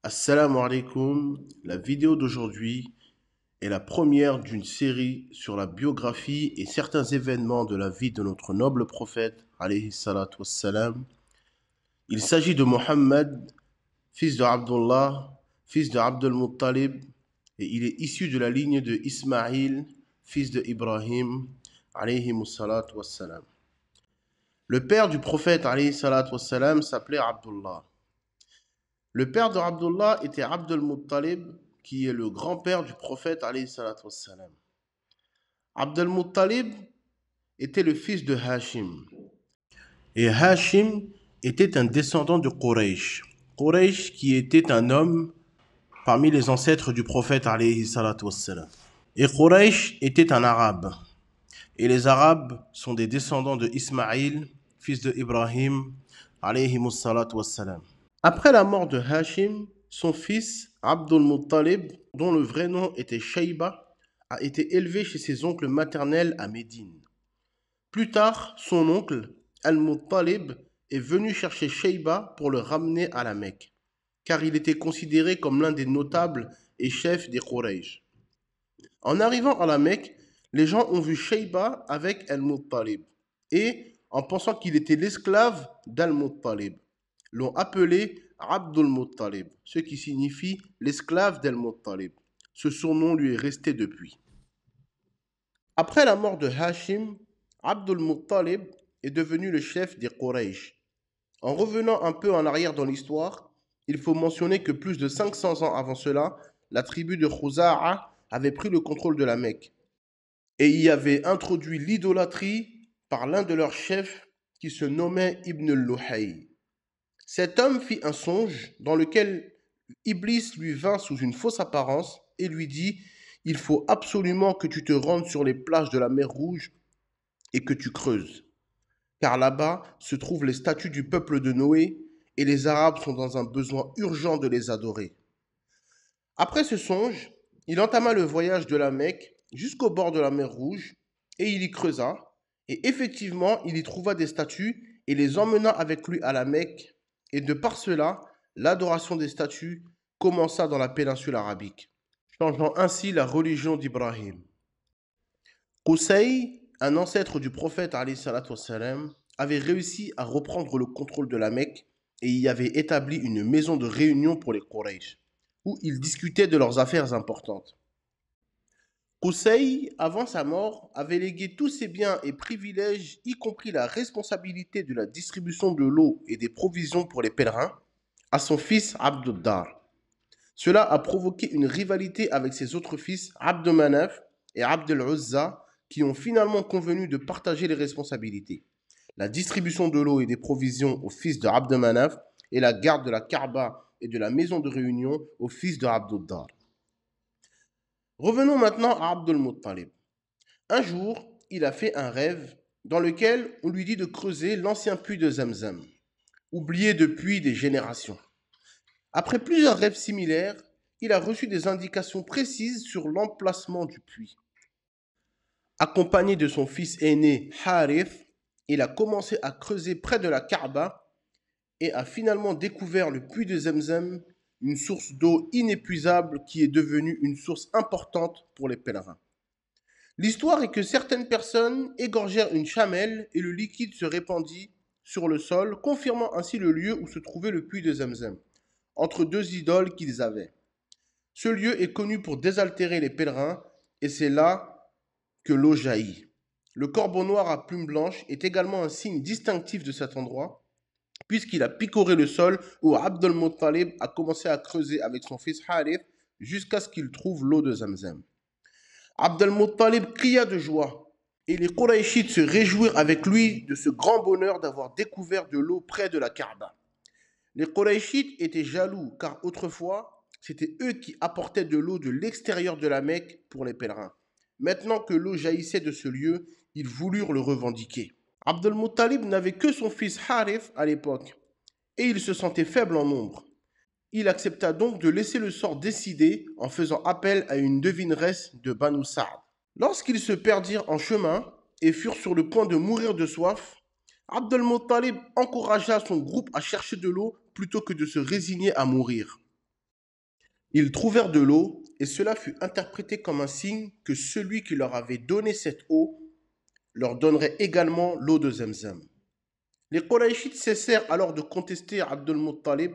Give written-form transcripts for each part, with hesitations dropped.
Assalamu alaikum. La vidéo d'aujourd'hui est la première d'une série sur la biographie et certains événements de la vie de notre noble prophète, alayhi salatu wassalam. Il s'agit de Mohammed, fils de Abdullah, fils de Abdul Muttalib, et il est issu de la ligne de Ismaïl, fils de Ibrahim, alayhi salatu wassalam. Le père du prophète, alayhi salatu wassalam, s'appelait Abdullah. Le père de Abdullah était Abdul Muttalib, qui est le grand-père du prophète alayhi salatu wassalam. Abdul Muttalib était le fils de Hashim. Et Hashim était un descendant de Quraysh. Quraysh qui était un homme parmi les ancêtres du prophète alayhi salatu wassalam. Et Quraysh était un arabe. Et les arabes sont des descendants de Ismaïl, fils de Ibrahim alayhi salatu wassalam. Après la mort de Hashim, son fils, Abdul Muttalib, dont le vrai nom était Shayba, a été élevé chez ses oncles maternels à Médine. Plus tard, son oncle, Al-Muttalib, est venu chercher Shayba pour le ramener à la Mecque, car il était considéré comme l'un des notables et chefs des Quraysh. En arrivant à la Mecque, les gens ont vu Shayba avec Al-Muttalib, et, en pensant qu'il était l'esclave d'Al-Muttalib, l'ont appelé Abdul Muttalib, ce qui signifie l'esclave d'Al-Muttalib. Ce surnom lui est resté depuis. Après la mort de Hashim, Abdul Muttalib est devenu le chef des Quraysh. En revenant un peu en arrière dans l'histoire, il faut mentionner que plus de 500 ans avant cela, la tribu de Khuza'a avait pris le contrôle de la Mecque et y avait introduit l'idolâtrie par l'un de leurs chefs qui se nommait Ibn al-Luhay. Cet homme fit un songe dans lequel Iblis lui vint sous une fausse apparence et lui dit « Il faut absolument que tu te rendes sur les plages de la mer Rouge et que tu creuses, car là-bas se trouvent les statues du peuple de Noé et les Arabes sont dans un besoin urgent de les adorer. » Après ce songe, il entama le voyage de la Mecque jusqu'au bord de la mer Rouge et il y creusa et effectivement il y trouva des statues et les emmena avec lui à la Mecque. Et de par cela, l'adoration des statues commença dans la péninsule arabique, changeant ainsi la religion d'Ibrahim. Qusay, un ancêtre du prophète alayhi salatu wassalam, avait réussi à reprendre le contrôle de la Mecque et y avait établi une maison de réunion pour les Quraysh, où ils discutaient de leurs affaires importantes. Qusay, avant sa mort, avait légué tous ses biens et privilèges, y compris la responsabilité de la distribution de l'eau et des provisions pour les pèlerins, à son fils Abd-Dar. Cela a provoqué une rivalité avec ses autres fils Abd Manaf et Abd al-Uzza, qui ont finalement convenu de partager les responsabilités. La distribution de l'eau et des provisions au fils de Abd Manaf et la garde de la Kaaba et de la maison de réunion au fils de Abd-Dar. Revenons maintenant à Abdul Muttalib. Un jour, il a fait un rêve dans lequel on lui dit de creuser l'ancien puits de Zamzam, oublié depuis des générations. Après plusieurs rêves similaires, il a reçu des indications précises sur l'emplacement du puits. Accompagné de son fils aîné Harith, il a commencé à creuser près de la Kaaba et a finalement découvert le puits de Zamzam, une source d'eau inépuisable qui est devenue une source importante pour les pèlerins. L'histoire est que certaines personnes égorgèrent une chamelle et le liquide se répandit sur le sol, confirmant ainsi le lieu où se trouvait le puits de Zamzam, entre deux idoles qu'ils avaient. Ce lieu est connu pour désaltérer les pèlerins et c'est là que l'eau jaillit. Le corbeau noir à plumes blanches est également un signe distinctif de cet endroit, puisqu'il a picoré le sol où Abdul Muttalib a commencé à creuser avec son fils Harith jusqu'à ce qu'il trouve l'eau de Zamzam. Abdul Muttalib cria de joie et les Qurayshites se réjouirent avec lui de ce grand bonheur d'avoir découvert de l'eau près de la Kaaba. Les Qurayshites étaient jaloux car autrefois, c'était eux qui apportaient de l'eau de l'extérieur de la Mecque pour les pèlerins. Maintenant que l'eau jaillissait de ce lieu, ils voulurent le revendiquer. Abdul Muttalib n'avait que son fils Harith à l'époque et il se sentait faible en nombre. Il accepta donc de laisser le sort décider en faisant appel à une devineresse de Banu Sa'd. Lorsqu'ils se perdirent en chemin et furent sur le point de mourir de soif, Abdul Muttalib encouragea son groupe à chercher de l'eau plutôt que de se résigner à mourir. Ils trouvèrent de l'eau et cela fut interprété comme un signe que celui qui leur avait donné cette eau leur donnerait également l'eau de Zamzam. Les Qurayshites cessèrent alors de contester Abdul Muttalib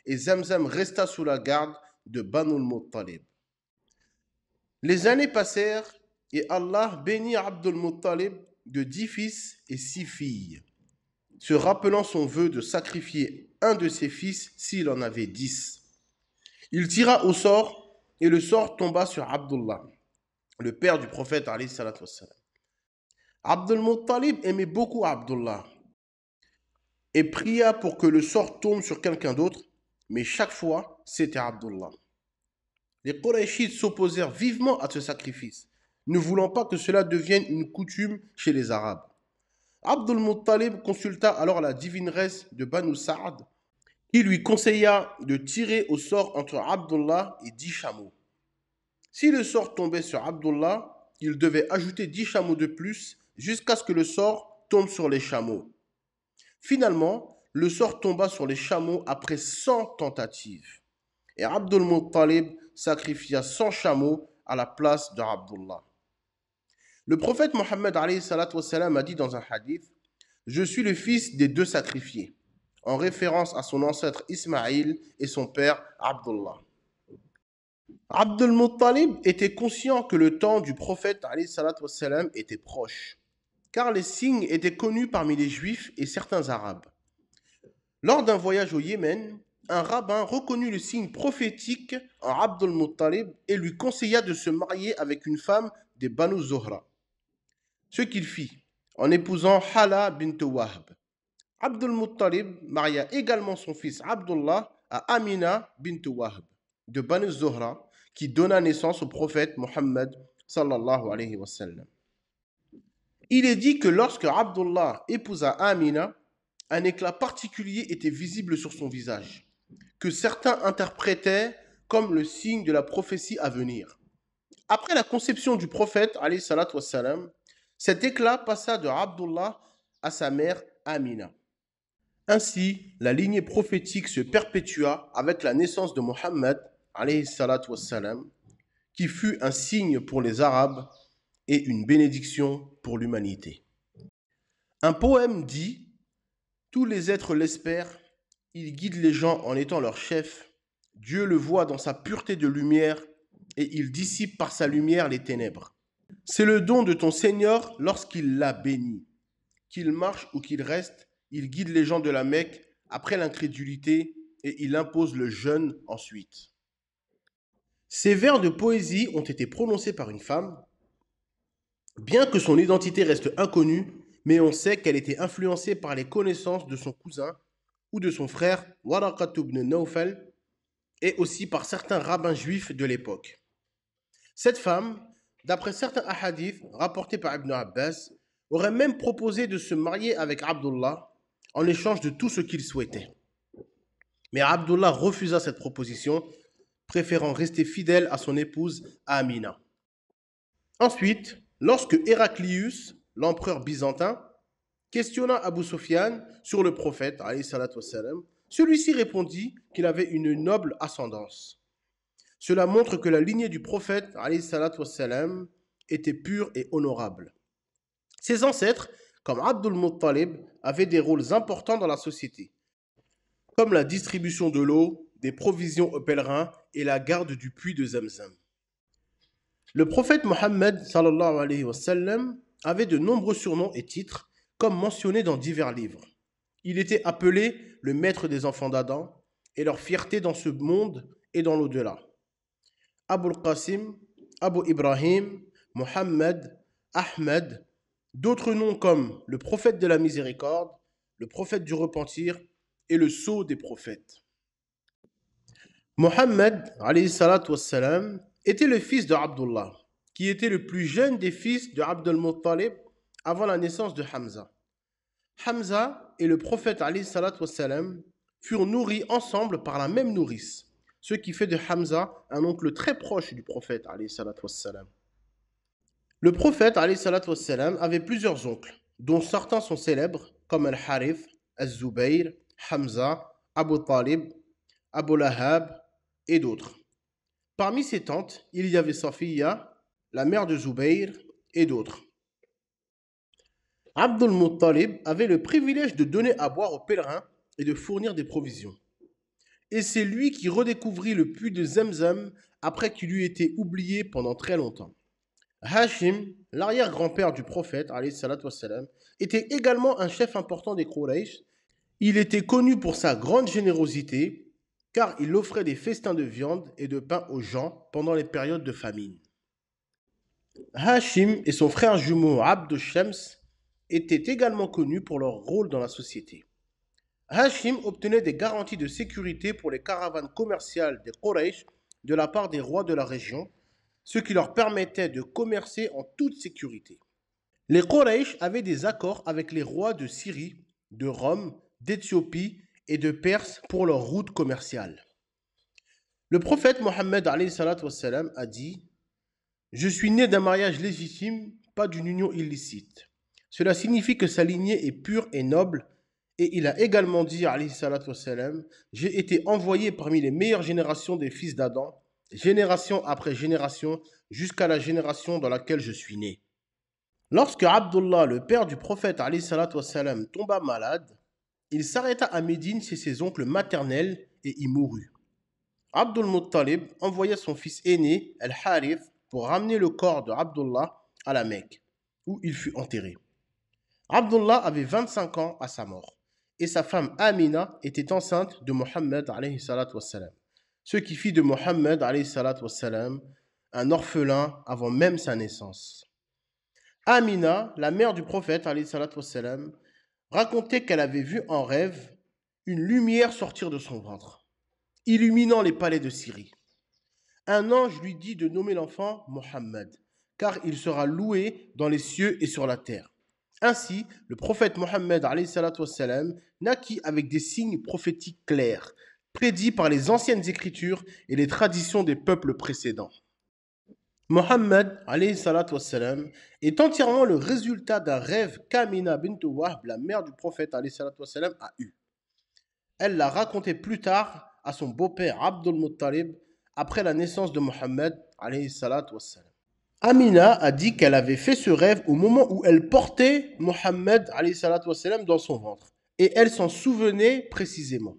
et Zamzam resta sous la garde de Banu al-Muttalib. Les années passèrent et Allah bénit Abdul Muttalib de 10 fils et 6 filles, se rappelant son vœu de sacrifier un de ses fils s'il en avait 10. Il tira au sort et le sort tomba sur Abdullah, le père du prophète alayhi salatu wassalam. Abdul Muttalib aimait beaucoup Abdullah et pria pour que le sort tombe sur quelqu'un d'autre, mais chaque fois, c'était Abdullah. Les Qurayshites s'opposèrent vivement à ce sacrifice, ne voulant pas que cela devienne une coutume chez les Arabes. Abdul Muttalib consulta alors la divineresse de Banu Sa'd, qui lui conseilla de tirer au sort entre Abdullah et 10 chameaux. Si le sort tombait sur Abdullah, il devait ajouter 10 chameaux de plus jusqu'à ce que le sort tombe sur les chameaux. Finalement, le sort tomba sur les chameaux après 100 tentatives. Et Abdul Muttalib sacrifia 100 chameaux à la place de Abdullah. Le prophète Mohammed a dit dans un hadith: Je suis le fils des deux sacrifiés, en référence à son ancêtre Ismaïl et son père Abdullah. Abdul Muttalib était conscient que le temps du prophète était proche, car les signes étaient connus parmi les juifs et certains arabes. Lors d'un voyage au Yémen, un rabbin reconnut le signe prophétique en Abdul Muttalib et lui conseilla de se marier avec une femme des Banu Zohra. Ce qu'il fit en épousant Hala bint Wahb. Abdul Muttalib maria également son fils Abdullah à Amina bint Wahb de Banu Zohra, qui donna naissance au prophète Mohammed sallallahu alayhi wa sallam. Il est dit que lorsque Abdullah épousa Amina, un éclat particulier était visible sur son visage, que certains interprétaient comme le signe de la prophétie à venir. Après la conception du prophète, alayhi salatu wassalam, cet éclat passa de Abdullah à sa mère Amina. Ainsi, la lignée prophétique se perpétua avec la naissance de Mohammed, alayhi salatu wassalam, qui fut un signe pour les Arabes et une bénédiction pour l'humanité. Un poème dit: Tous les êtres l'espèrent, il guide les gens en étant leur chef. Dieu le voit dans sa pureté de lumière et il dissipe par sa lumière les ténèbres. C'est le don de ton Seigneur lorsqu'il l'a béni. Qu'il marche ou qu'il reste, il guide les gens de la Mecque après l'incrédulité et il impose le jeûne ensuite. Ces vers de poésie ont été prononcés par une femme, bien que son identité reste inconnue, mais on sait qu'elle était influencée par les connaissances de son cousin ou de son frère Waraqat ibn Nawfal et aussi par certains rabbins juifs de l'époque. Cette femme, d'après certains hadiths rapportés par Ibn Abbas, aurait même proposé de se marier avec Abdullah en échange de tout ce qu'il souhaitait. Mais Abdullah refusa cette proposition, préférant rester fidèle à son épouse Amina. Ensuite, lorsque Héraclius, l'empereur byzantin, questionna Abu Sufyan sur le prophète, celui-ci répondit qu'il avait une noble ascendance. Cela montre que la lignée du prophète était pure et honorable. Ses ancêtres, comme Abdul Muttalib, avaient des rôles importants dans la société, comme la distribution de l'eau, des provisions aux pèlerins et la garde du puits de Zamzam. Le prophète Mohammed avait de nombreux surnoms et titres, comme mentionné dans divers livres. Il était appelé le maître des enfants d'Adam et leur fierté dans ce monde et dans l'au-delà. Abu al-Qasim, Abu Ibrahim, Mohammed, Ahmed, d'autres noms comme le prophète de la miséricorde, le prophète du repentir et le sceau des prophètes. Mohammed était le fils de Abdullah, qui était le plus jeune des fils de Abdul Muttalib avant la naissance de Hamza. Hamza et le prophète furent nourris ensemble par la même nourrice, ce qui fait de Hamza un oncle très proche du prophète. Le prophète avait plusieurs oncles, dont certains sont célèbres, comme Al-Harith, Al-Zubayr, Hamza, Abu Talib, Abu Lahab et d'autres. Parmi ses tantes, il y avait Safiya, la mère de Zubayr, et d'autres. Abdul Muttalib avait le privilège de donner à boire aux pèlerins et de fournir des provisions. Et c'est lui qui redécouvrit le puits de Zemzem après qu'il eut été oublié pendant très longtemps. Hashim, l'arrière-grand-père du prophète, alayhi salatu wassalam, était également un chef important des Quraysh. Il était connu pour sa grande générosité, car il offrait des festins de viande et de pain aux gens pendant les périodes de famine. Hashim et son frère jumeau Abd Shams étaient également connus pour leur rôle dans la société. Hashim obtenait des garanties de sécurité pour les caravanes commerciales des Quraysh de la part des rois de la région, ce qui leur permettait de commercer en toute sécurité. Les Quraysh avaient des accords avec les rois de Syrie, de Rome, d'Éthiopie et de Perse pour leurs routes commerciales. Le prophète Mohammed a dit « Je suis né d'un mariage légitime, pas d'une union illicite. Cela signifie que sa lignée est pure et noble. » Et il a également dit « J'ai été envoyé parmi les meilleures générations des fils d'Adam, génération après génération, jusqu'à la génération dans laquelle je suis né. » Lorsque Abdullah, le père du prophète tomba malade, il s'arrêta à Médine chez ses oncles maternels et y mourut. Abdul Muttalib envoya son fils aîné, Al-Harith, pour ramener le corps de Abdullah à la Mecque, où il fut enterré. Abdullah avait 25 ans à sa mort, et sa femme Amina était enceinte de Mohammed, ce qui fit de Mohammed un orphelin avant même sa naissance. Amina, la mère du prophète, racontait qu'elle avait vu en rêve une lumière sortir de son ventre, illuminant les palais de Syrie. Un ange lui dit de nommer l'enfant Mohammed, car il sera loué dans les cieux et sur la terre. Ainsi, le prophète Mohammed naquit avec des signes prophétiques clairs, prédits par les anciennes écritures et les traditions des peuples précédents. Mohammed est entièrement le résultat d'un rêve qu'Amina bint Wahb, la mère du prophète a eu. Elle l'a raconté plus tard à son beau-père Abdul Muttalib après la naissance de Mohammed. Amina a dit qu'elle avait fait ce rêve au moment où elle portait Mohammed dans son ventre, et elle s'en souvenait précisément.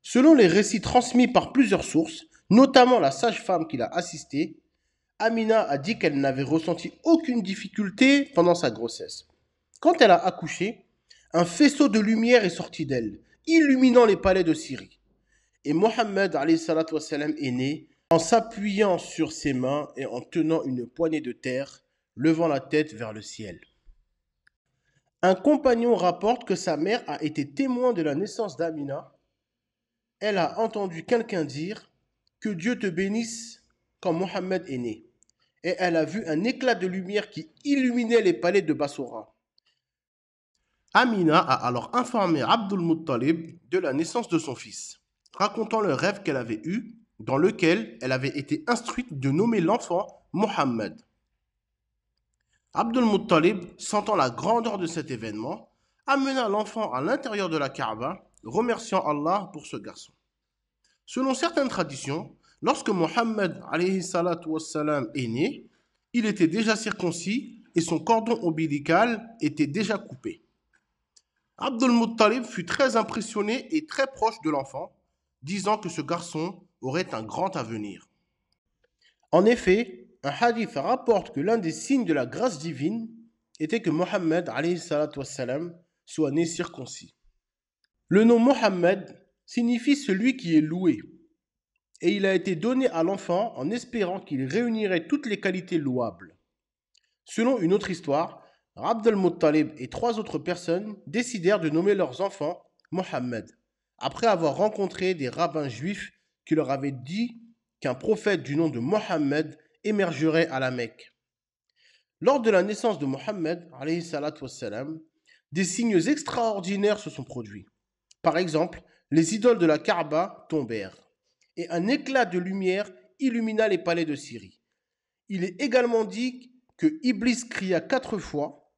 Selon les récits transmis par plusieurs sources, notamment la sage-femme qui l'a assistée, Amina a dit qu'elle n'avait ressenti aucune difficulté pendant sa grossesse. Quand elle a accouché, un faisceau de lumière est sorti d'elle, illuminant les palais de Syrie. Et Mohammed est né en s'appuyant sur ses mains et en tenant une poignée de terre, levant la tête vers le ciel. Un compagnon rapporte que sa mère a été témoin de la naissance d'Amina. Elle a entendu quelqu'un dire « Que Dieu te bénisse » quand Mohammed est né. Et elle a vu un éclat de lumière qui illuminait les palais de Bassora. Amina a alors informé Abdul Muttalib de la naissance de son fils, racontant le rêve qu'elle avait eu, dans lequel elle avait été instruite de nommer l'enfant Mohammed. Abdul Muttalib, sentant la grandeur de cet événement, amena l'enfant à l'intérieur de la Kaaba, remerciant Allah pour ce garçon. Selon certaines traditions, lorsque Mohammed est né, il était déjà circoncis et son cordon ombilical était déjà coupé. Abdul Muttalib fut très impressionné et très proche de l'enfant, disant que ce garçon aurait un grand avenir. En effet, un hadith rapporte que l'un des signes de la grâce divine était que Mohammed soit né circoncis. Le nom Mohammed signifie celui qui est loué, et il a été donné à l'enfant en espérant qu'il réunirait toutes les qualités louables. Selon une autre histoire, Abdul Muttalib et 3 autres personnes décidèrent de nommer leurs enfants Mohammed, après avoir rencontré des rabbins juifs qui leur avaient dit qu'un prophète du nom de Mohammed émergerait à la Mecque. Lors de la naissance de Mohammed, des signes extraordinaires se sont produits. Par exemple, les idoles de la Kaaba tombèrent, et un éclat de lumière illumina les palais de Syrie. Il est également dit que Iblis cria 4 fois,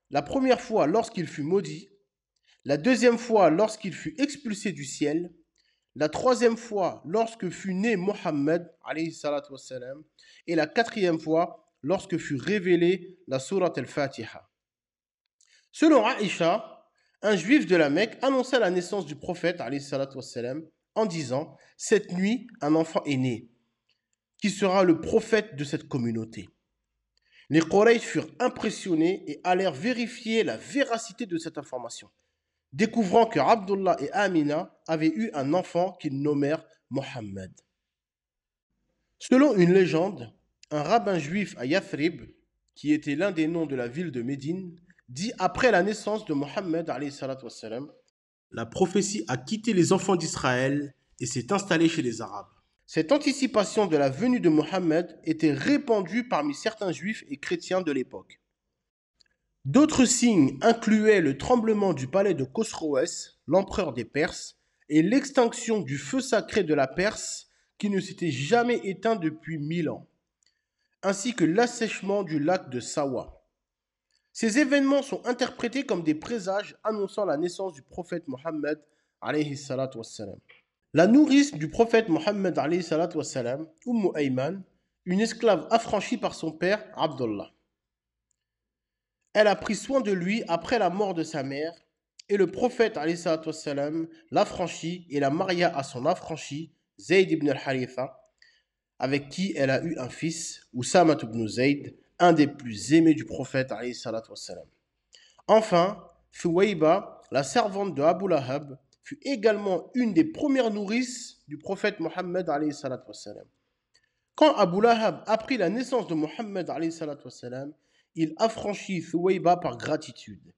la première fois lorsqu'il fut maudit, la deuxième fois lorsqu'il fut expulsé du ciel, la troisième fois lorsque fut né Mohammed, alayhi salatu wassalam, et la quatrième fois lorsque fut révélée la sourate al-Fatiha. Selon Aïcha, un juif de la Mecque annonça la naissance du prophète, alayhi salatu wassalam, en disant « Cette nuit, un enfant est né, qui sera le prophète de cette communauté. » Les Quraysh furent impressionnés et allèrent vérifier la véracité de cette information, découvrant que Abdullah et Amina avaient eu un enfant qu'ils nommèrent Mohammed. Selon une légende, un rabbin juif à Yathrib, qui était l'un des noms de la ville de Médine, dit après la naissance de Mohammed, la prophétie a quitté les enfants d'Israël et s'est installée chez les Arabes. Cette anticipation de la venue de Mohammed était répandue parmi certains juifs et chrétiens de l'époque. D'autres signes incluaient le tremblement du palais de Khosroès, l'empereur des Perses, et l'extinction du feu sacré de la Perse qui ne s'était jamais éteint depuis 1000 ans, ainsi que l'assèchement du lac de Sawa. Ces événements sont interprétés comme des présages annonçant la naissance du prophète Mohammed alayhi salatu wassalam. La nourrice du prophète Mohammed alayhi salatu wassalam, Ayman, une esclave affranchie par son père Abdullah. Elle a pris soin de lui après la mort de sa mère, et le prophète alayhi salatu wassalam l'affranchit et la maria à son affranchi, Zayd ibn al-Haritha, avec qui elle a eu un fils, Usama ibn Zayd, un des plus aimés du prophète alayhi salatu wassalam. Enfin, Thuwayba, la servante de Abu Lahab, fut également une des premières nourrices du prophète Mohammed alayhi salatu wassalam. Quand Abu Lahab apprit la naissance de Mohammed alayhi salatu wassalam, il affranchit Thuwayba par gratitude.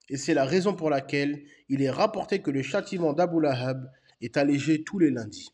Et c'est la raison pour laquelle il est rapporté que le châtiment d'Abu Lahab est allégé tous les lundis.